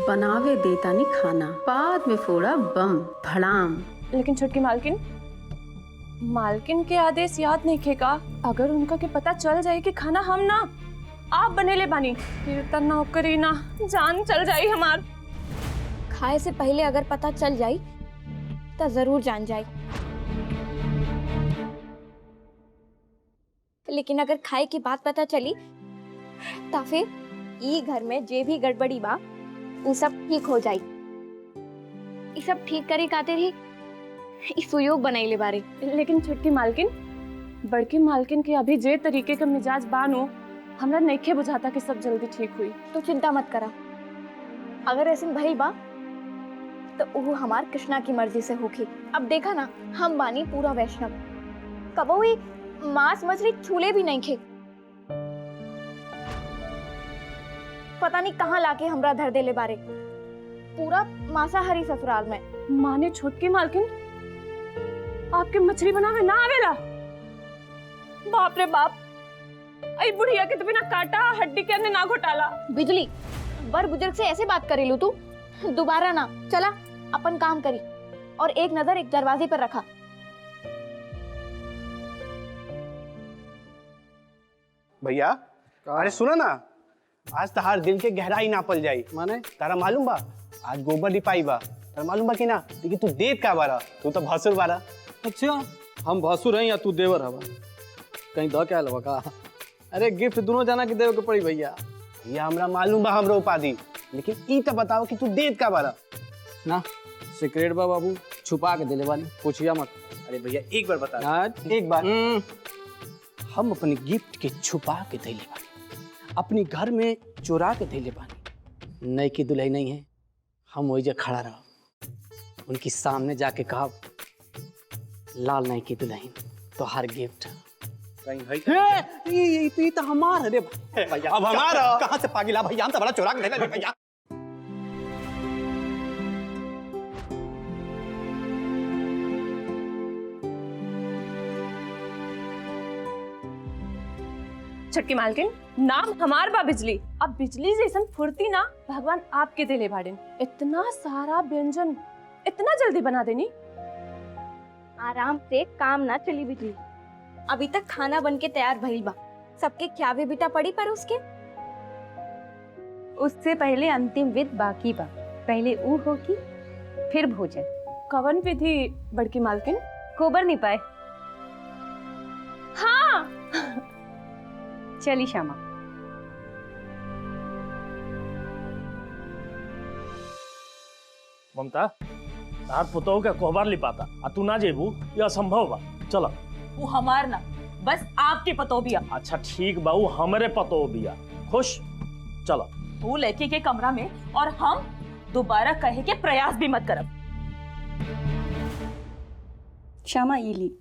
बनावे देता नहीं खाना, बाद में फोड़ा बम भड़ाम। लेकिन छोटकी मालकिन, मालकिन के आदेश याद नहीं खेगा। अगर उनका के पता चल जाए कि खाना हम ना आप बनेले बानी, फिर त नौकरी ना जान चल जाई हमार। खाए से पहले अगर पता चल जाई तो जरूर जान जाई, लेकिन अगर खाए की बात पता चली तो फिर ई घर में जे भी गड़बड़ी बा वो सब ठीक हो जाई। ये सब ठीक करे खातिर ही इस सुयोग बनाइले बारे। लेकिन छोटकी मालकिन, बड़की मालकिन के अभी जे तरीके का मिजाज बानो, हमरा नइखे बुझाता कि सब जल्दी ठीक हुई। तो चिंता मत करा, अगर ऐसे भइल बा तो वो हमार कृष्णा की मर्जी से होगी। अब देखा ना, हम बानी पूरा वैष्णव, कबो ही मांस मछली छूले भी नहीं खे। पता नहीं कहाँ लाके हमरा धर देले बारे, पूरा मांसाहारी ससुराल में। माने छोटकी मालकिन, आपके मछली बनावे ना आवेला? बाप रे बाप, आई बुढ़िया के तो बिना काटा हड्डी के अंदर ना घोटाला। बिजली, बर बुजुर्ग से ऐसे बात करेलू तू? दोबारा ना। चला अपन काम करी और एक नजर एक दरवाजे पर रखा। भैया, अरे सुना ना, आज तहार दिल के गहराई नापल जाई। माने तारा मालूम बा आज गोबर लिपाई बा, तारा मालूम बा कि ना? लेकिन तू देत का बारा, तू तो भसुर बारा। अच्छा, हम भसुर हैं या तू देवर हवा? कहीं द क्या लवा का? अरे गिफ्ट दोनों जाना के देवे के पड़ी भैया। भैया हमरा मालूम बा हमरो उपाधि, लेकिन ई तो बताओ कि तू देत का बारा? ना सीक्रेट बा बाबू, छुपा के देले वाली, पूछिया मत। अरे भैया एक बार बता। एक बार हम अपने गिफ्ट के छुपा के देले बानी, अपनी घर में चुरा के देले बानी। नई की दुल्हन नहीं है, हम वही जगह खड़ा रहो, उनकी सामने जाके कहा, लाल नाई की दुल्हन तो हर गिफ्ट ये तो हमारा। अरे भैया अब हमारा कहाँ से पागिला भैया, हम तो बड़ा चुरा के देले भैया। छटकी मालकिन, नाम हमार बा बिजली। अब बिजली जैसन फुर्ती ना भगवान आपके दिले बाड़न। इतना सारा व्यंजन इतना जल्दी बना देनी? आराम से काम ना चली बिजली, अभी तक खाना बन के तैयार भइल बा, सबके ख्यावे बिटा पड़ी पर उसके। उससे पहले अंतिम विधि बाकी बा, पहले ऊ होगी फिर भोजन। कवन विधि बड़की मालकिन? गोबर नहीं पाए। हाँ चली श्यामा। ममता, तार पुतोह के कोहबर लिपाता आ तू ना जेबू, ये असंभव बा। चलो। वो हमार ना, बस आपके पतो बिया। अच्छा ठीक बा, वो हमरे पतो बिया। खुश? चलो। वो लड़की के कमरा में, और हम दोबारा कहे के प्रयास भी मत करब। श्यामा इली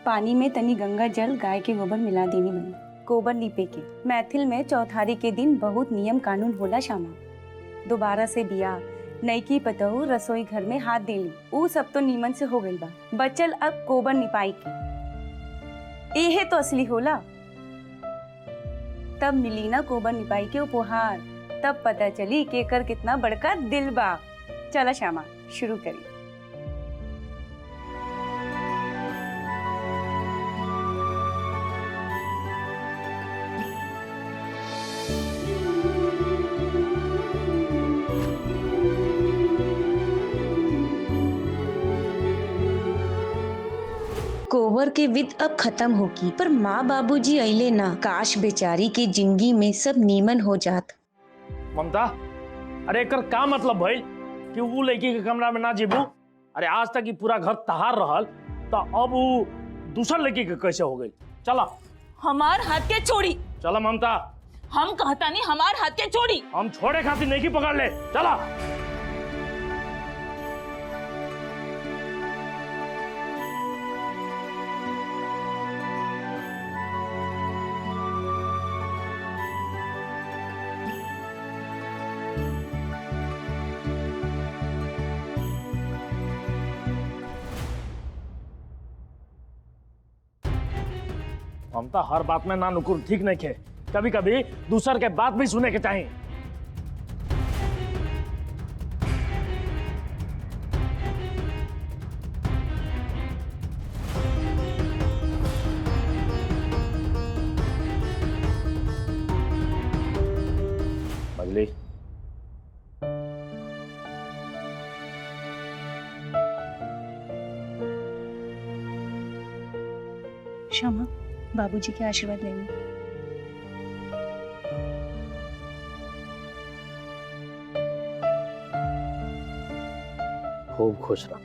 पानी में तनी गंगा जल गाय के गोबर मिला देनी बनी, गोबर लीपे के। मैथिल में चौथारी के दिन बहुत नियम कानून होला श्यामा। दोबारा से बिया नईकी पतहू रसोई घर में हाथ देली, ऊ सब तो नीमन से हो गइल बा, बचल अब गोबर निपाई के। एहे तो असली होला। तब मिली ना गोबर निपाई के उपहार, तब पता चली कि एकर कितना बड़का दिल बा। चला श्यामा शुरू करी। गोबर के विध अब खत्म होगी, पर माँ बाबूजी अइले ना, काश बेचारी की जिंदगी में सब नीमन हो जात। ममता, अरे एकर का मतलब भइल कि वो लड़की के कमरा में ना जेबू? अरे आज तक ही पूरा घर तहार रहल, तो अब वो दूसर लड़की के कैसे हो गई? चला। हमार हाथ के छोड़ी। चला ममता। हम कहता नहीं, हमार हाथ के छोड़ी। हम छोड़े खातिर नहीं की पकड़ ले। चला। ममता, हर बात में ना नुकुर ठीक नहीं खे, कभी कभी दूसर के बात भी सुने के चाहिए। पगली। श्यामा, बाबूजी के आशीर्वाद लेंगे। खूब खुश रह।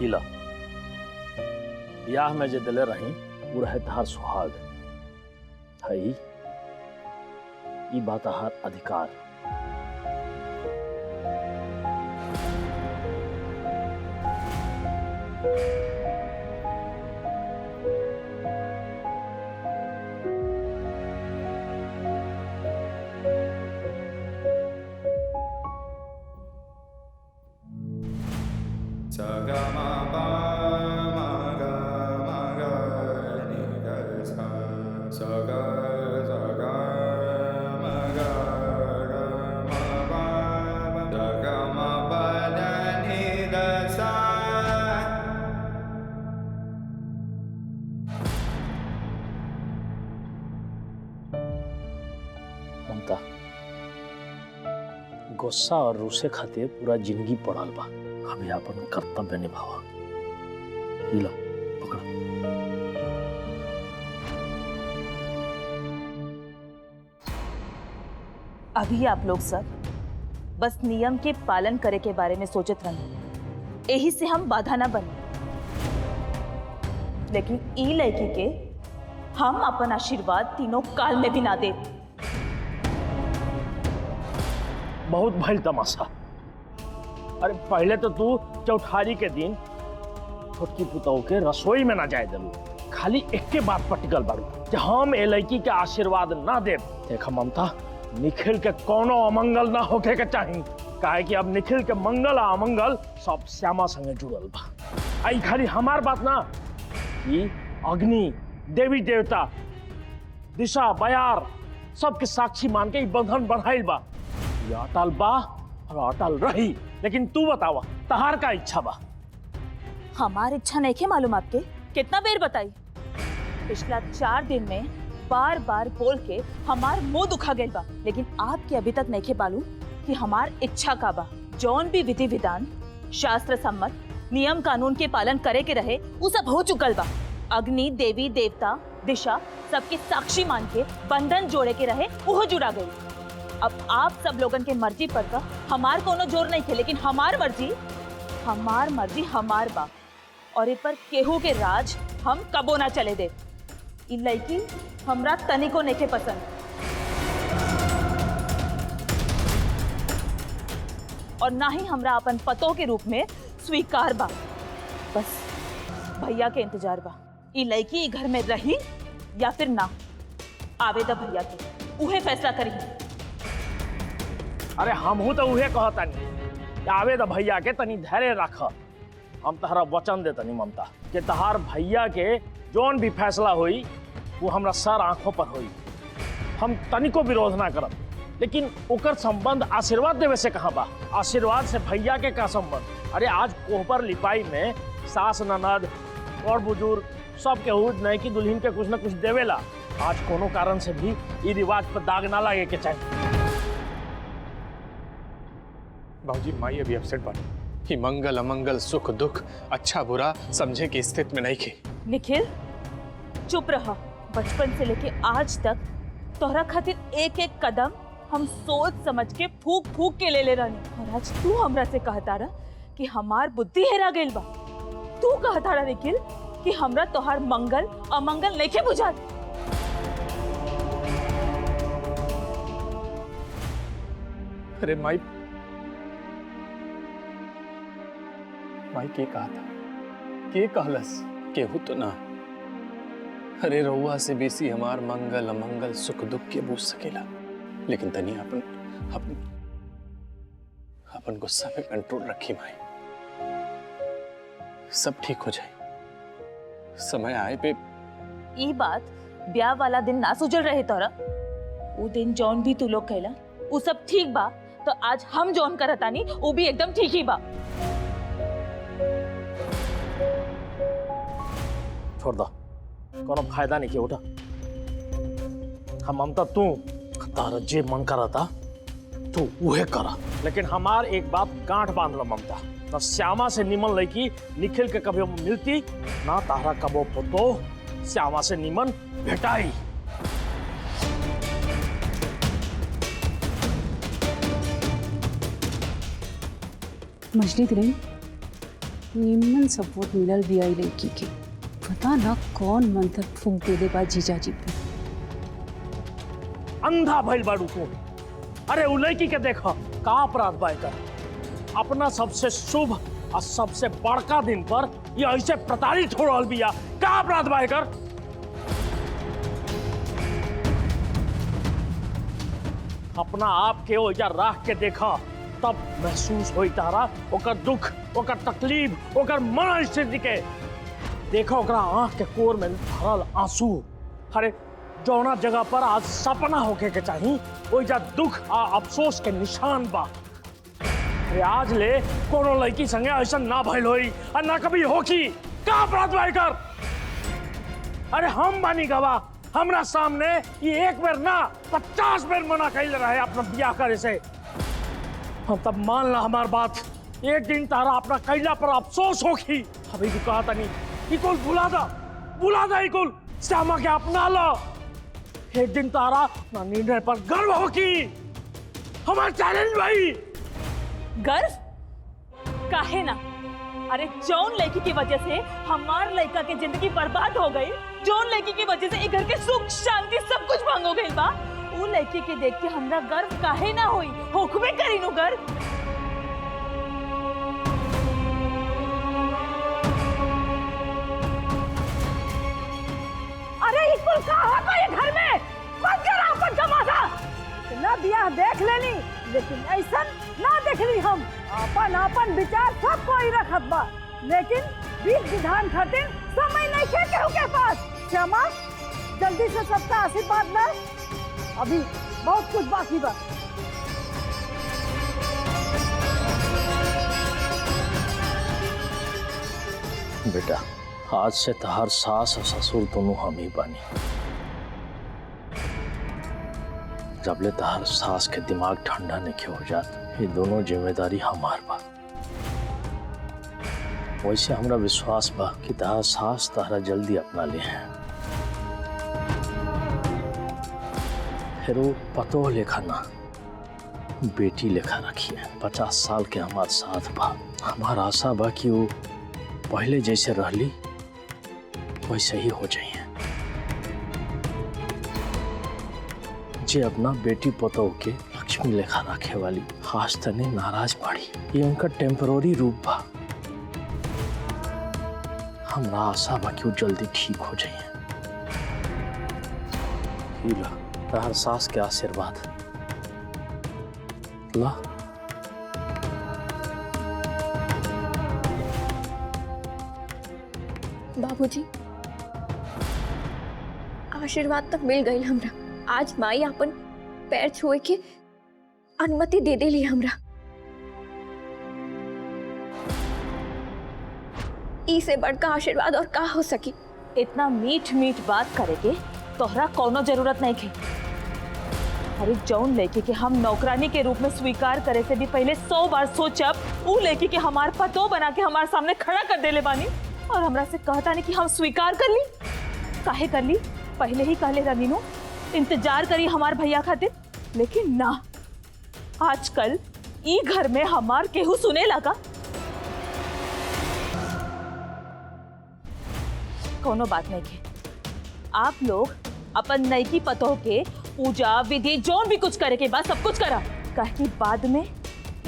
इला ब्याह में जे दिले रही वो रहे तहार सुहाग है, ई बात तहार अधिकार। ममता, गुस्सा और रूसे खातिर पूरा जिंदगी पड़ल बा। हमें अपन कर्तव्य निभावा। लो पकड़ा। अभी आप लोग सब बस नियम के पालन करे के बारे में सोचत रहने, यही से हम बाधा ना बने। लेकिन ई लड़की के हम अपन आशीर्वाद तीनों काल में भी ना दे। बहुत भल तमाशा। अरे पहले तो तू चौठारी के दिन छोटकी पुतौ के रसोई में ना जाए दिलू, खाली एक के बात पर टिकल बारू कि हम ए लड़की के आशीर्वाद ना दे। देखा ममता, निखिल के कोनो अमंगल ना होके के चाहिए, काहे कि अब निखिल के मंगल आ अमंगल सब श्यामा संगे जुड़ल बा। आई खाली हमार बात ना, कि अग्नि, देवी देवता, दिशा, बयार सबके साक्षी मान के ई बंधन बढ़ाइल बा। ये अटल बा और अटल रही। लेकिन तू बतावा, तहार का इच्छा बा? हमार इच्छा नहीं के मालूम आपके? कितना बेर बताई? पिछला 4 दिन में बार बार बोल के हमार मुंह दुखा गया बा, लेकिन आपके अभी तक नहीं के मालूम कि हमार इच्छा का बा। जौन भी विधि विधान शास्त्र सम्मत नियम कानून के पालन करे के रहे वो सब हो चुकल बा। अग्नि, देवी देवता, दिशा सबके साक्षी मान के बंधन जोड़े के रहे वो जुड़ा गई। अब आप सब लोगन के मर्जी पर का हमार कोनो जोर नहीं थे, लेकिन हमार मर्जी हमार बा, और इ पर केहू के राज हम कबो ना चले दे। इ लड़की हमरा तनिको नहीं के पसंद, और ना ही हमरा अपन पतों के रूप में स्वीकार बा। बस भैया के इंतजार बा। इ लड़की घर में रही या फिर ना, आवेदा भैया के उहे फैसला करी। अरे हमहू तो उहे कहता नहीं, आवे तो भैया के तनी धैर्य रख। हम तहरा वचन दे तनी ममता कि तहार भैया के जोन भी फैसला होई वो हमरा सर आंखों पर होई। हम तनिको विरोध ना करब, लेकिन ओकर संबंध आशीर्वाद देवे से कहाँ बा? आशीर्वाद से भैया के का संबंध? अरे आज कोहबर लिपाई में सास ननद और बुजुर्ग सब केहू नहीं कि दुल्हन के कुछ न कुछ देवेला। आज कोनो कारण से भी ई रिवाज पर दाग ना लगे के चाहिए। बाबूजी, माई अभी अपसेट बानी कि मंगल अमंगल सुख दुख अच्छा बुरा समझे की स्थिति में नहीं खे। निखिल चुप रहा। बचपन से लेके आज तक तोहरा खातिर एक एक कदम हम सोच समझ के फूक फूक के ले रहनी, और आज तू हमरा से कहता रहा कि हमार बुद्धि हेरा गइल बा। तू कहता रहा निखिल कि हमरा तोहार मंगल अमंगल नहीं के बुझा। अरे माई के कहा था, के कहलस, केहू तो ना। अरे रउआ से बेसी हमार मंगल अमंगल सुख दुख के बूझ सकेला, लेकिन तनी अपन गुस्सा पे कंट्रोल रखी माई। सब ठीक हो जाए, समय आए पे। ई बात ब्याह वाला दिन ना सुझल रहे तोरा। वो दिन जौन भी तू लोग कहला वो सब ठीक बा, तो आज हम जौन करतानी वो भी एकदम ठीक ही बा। छोड़ दो, कोनो फायदा नहीं किया उठा। हम ममता तू तारा जे मन करा था तू उहे करा, लेकिन हमार एक बात गांठ बांध लो ममता, ना श्यामा से निमन लड़की निखिल के कभी मिलती, ना तारा कबो पुतो श्यामा से निमन भेटाई। मछली रही निम्न सपोर्ट मिलल भी आई लड़की के, पता ना कौन मंत्र फूंक दे बा जीजा जी पे। अंधा भइल बाड़ू तू। अरे उ लड़की के देखा का अपराध बा एकर, अपना सबसे शुभ और सबसे बड़का दिन पर ये ऐसे प्रताड़ित हो रहल बिया, का अपराध बा एकर? अपना आप के ओजा राख के देखा, तब महसूस होई तारा ओकर दुख, ओकर तकलीफ, ओकर मन स्थिति के। देखो ओकरा आंख के कोर में भरल आंसू। अरे जौना जगह पर आज सपना होके के चाहिए ओइजा दुख आ अफसोस के निशान बा। अरे आज ले कोनो लड़की संगे ऐसा ना भइल होई और ना कभी होकी, का अपराध बा एकर? अरे हम बानी गवाह, हमरा सामने ये एक बार ना 50 बार मना कइले रहे अपना बियाह करे से। हम तब मान ला हमार बात, एक दिन तारा अपना कैला पर अफसोस होगी। अभी भी कहा था नहीं, इकुल भुला दा इकुल, श्यामा के अपना लो। एक दिन तारा ना निर्णय पर गर्व होगी। हमारा चैलेंज भाई। गर्व काहे ना? अरे जौन लड़की की वजह से हमार लड़का के जिंदगी बर्बाद हो गई, जौन लड़की की वजह से एक घर के सुख शांति सब कुछ भंग हो गई बा, वो लड़की के देख के हमरा गर्व काहे ना होई? होखबे करी नु गर्व। अरे इकुल कहाँ को ये घर में? बंद करा अपन तमाशा। ना बियाह देख लेनी, लेकिन ऐसा ना देखली हम। अपन विचार सब कोई रखत बा, लेकिन बीच विधान खातिर समय नहीं खे केहू के पास। श्यामा जल्दी से सबका आशीर्वाद ले, अभी बहुत कुछ बाकी बा। बेटा आज से तहार सास और ससुर दोनों हम ही बानी। जबले तहार सास के दिमाग ठंडा नहीं हो जात, ये दोनों जिम्मेदारी हमार बा। वैसे हमरा विश्वास बा कि तहार सास तहरा जल्दी अपना ले हैं। फिर वो पतो लेखा ना बेटी लेखा रखी है। 50 साल के हमार साथ बा। हमारा आशा बा कि वो पहले जैसे रहली वैसे ही हो जाइए। जे अपना बेटी पतो के लक्ष्मी लेखा रखे वाली खास तने नाराज बाड़ी, ये उनका टेम्पररी रूप बा। हमरा आशा बा कि वो जल्दी ठीक हो जाइए। तहार सास के आशीर्वाद ला। बाबूजी आशीर्वाद तक मिल गई हमरा। आज माई अपन पैर छुए के अनुमति दे देली हमरा। ई से बड़का आशीर्वाद और का हो सकी? इतना मीठ मीठ बात करे के तोहरा कोनो जरूरत नहीं थी। अरे जौन लड़की के हम नौकरानी के रूप में स्वीकार करे से भी पहले 100 बार सोचब, वो लड़की के हमार पतो बना के हमारे सामने खड़ा कर देले बानी और हमरा से कहता नहीं कि हम स्वीकार कर ली। काहे कर ली? पहले ही कहले रनीनो इंतजार करी हमार भैया खातिर, लेकिन ना, आजकल ई घर में हमार केहू सुने लगा। कोनो बात नहीं के, आप लोग अपन नईकी पतों के पूजा विधि जो भी कुछ करे के बाद सब कुछ करा, काहे कि बाद में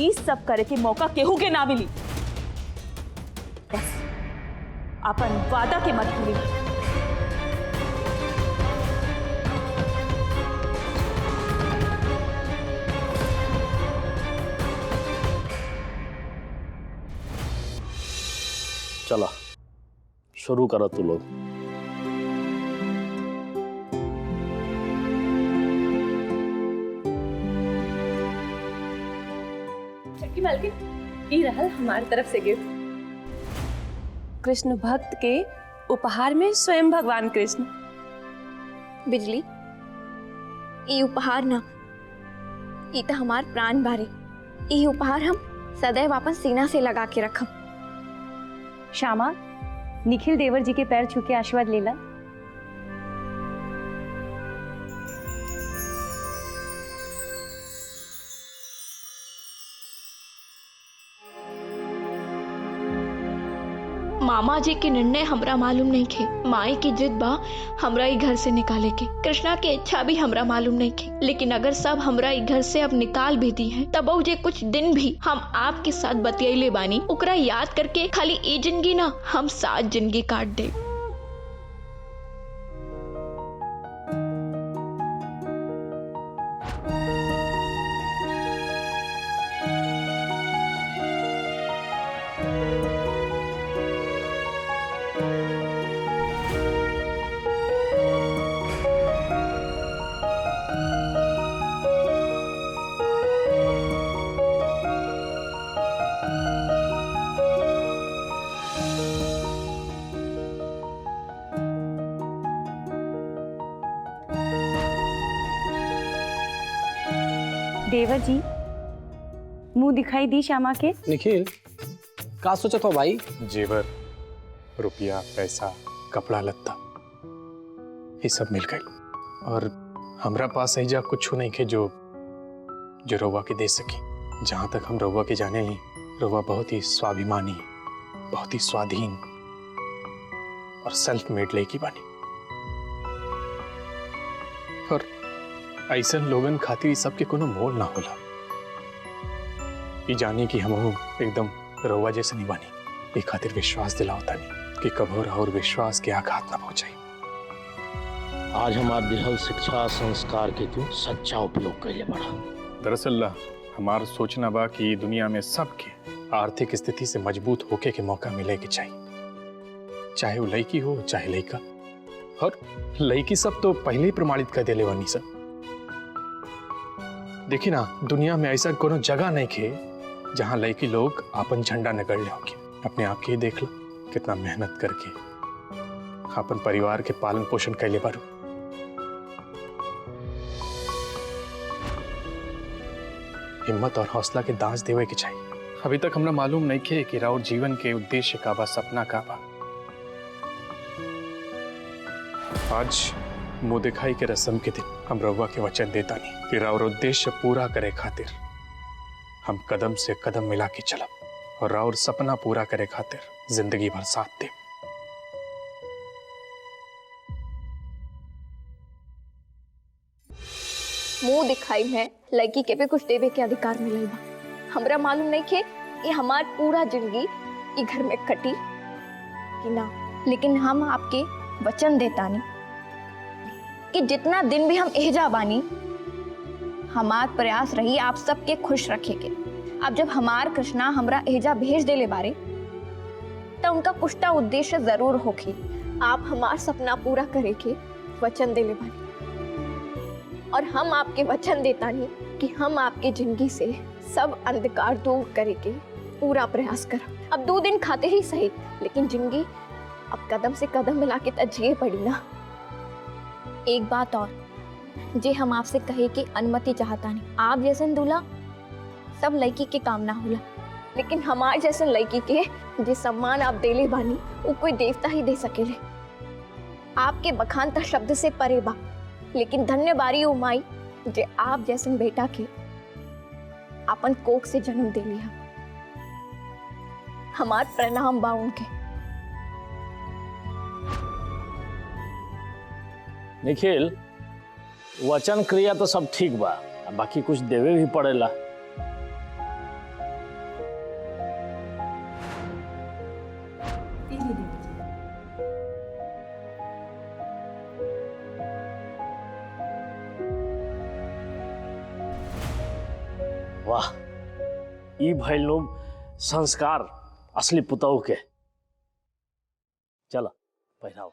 ई सब करे के मौका केहू के ना मिली। बस अपन वादा के मत भूली। चला शुरू करो तू लोग। मालकिन, ई रहल हमारी तरफ से गिफ्ट। कृष्ण भक्त के उपहार में स्वयं भगवान कृष्ण। बिजली, ये उपहार ना, ये तो हमार प्राण बारे। ये उपहार हम सदैव अपन सीना से लगा के रखब। श्यामा, निखिल देवर जी के पैर छू के आशीर्वाद लेला। मामा जी के निर्णय हमरा मालूम नहीं थे। माई की जिद बा हमरा ई घर से निकाले के। कृष्णा के इच्छा भी हमरा मालूम नहीं थी, लेकिन अगर सब हमरा ई घर से अब निकाल भी दी है, तब जे कुछ दिन भी हम आपके साथ बतियाइले बानी, ओकरा याद करके खाली ई जिंदगी ना, हम 7 जिंदगी काट दे। देवर जी, मुंह दिखाई दी श्यामा के। निखिल, का सोचत हो भाई? जेवर, रुपया, पैसा, कपड़ा लत्ता, ये सब मिल गई और हमरा पास ऐजा कुछ नहीं के जो रउआ के दे सकी। जहाँ तक हम रउआ के जाने ली, रउआ बहुत ही स्वाभिमानी, बहुत ही स्वाधीन और सेल्फ मेड लड़की बानी। और ऐसा लोगन खातिर सबके कोनो मोल ना होला। ये जानी कि हम एकदम रउआ जैसे नहीं बानी, ये खातिर विश्वास दिलावता नहीं कि कभोर और विश्वास के आघात ना पहुंचाई। आज हमार दिहल शिक्षा संस्कार के तू सच्चा उपयोग कैले बड़ा। दरअसल हमार सोचना बा कि दुनिया में सबके आर्थिक स्थिति से मजबूत होके के मौका मिले के चाहिए, चाहे वो लड़की हो चाहे लड़का। और लड़की सब तो पहले ही प्रमाणित कर देले बनी सब। देखिए ना, दुनिया में ऐसा कोनो जगह नहीं खे जहां लड़की लोग अपन झंडा न गड़ होगी। अपने आप के ही देख लो, कितना मेहनत करके अपन परिवार के पालन पोषण कैले बारू। हिम्मत और हौसला के दांच देवे के चाहिए। अभी तक हमरा मालूम नहीं खे कि राउर जीवन के उद्देश्य का बा, सपना का बा। आज मुंह दिखाई के रस्म के दिन हम रउआ के वचन देता नहीं कि राउर उद्देश्य पूरा करे खातिर हम कदम से कदम मिला के चलब और राउर सपना पूरा करे खातिर जिंदगी भर साथ दे। मुंह दिखाई में लड़की के भी कुछ देवे के अधिकार मिलल बा। हमरा मालूम नहीं खे कि हमार पूरा जिंदगी ई घर में कटी कि ना, लेकिन हम आपके वचन देतानी कि जितना दिन भी हम एहजा बानी, हमार प्रयास रही आप सबके खुश रखे के। अब जब हमार कृष्णा हमरा एहजा भेज देले बारे, तो उनका कुछ उद्देश्य जरूर होगी। आप हमार सपना पूरा करे के वचन देले बानी और हम आपके वचन देतानी कि हम आपके जिंदगी से सब अंधकार दूर करे के पूरा प्रयास करब। अब 2 दिन खाते ही सही, लेकिन जिंदगी अब कदम से कदम मिला के तजिए पड़ी ना। एक बात और जे हम आपसे कहे कि अनुमति चाहता नहीं, आप जैसन दूल्हा सब लड़की के काम ना होला, लेकिन हमार जैसन लड़की के जे सम्मान आप देले बानी वो कोई देवता ही दे सकेले। आपके बखान तक शब्द से परे बा, लेकिन धन्य बारी ओ माई जे आप जैसन बेटा के अपन कोख से जन्म दे लिया। हमार प्रणाम बा उनके। निखिल, वचन क्रिया तो सब ठीक बा, बाकी कुछ देवे भी पड़ेला। वाह, ई भइल लोग संस्कार असली पुतौ के। चलो पहिराओ।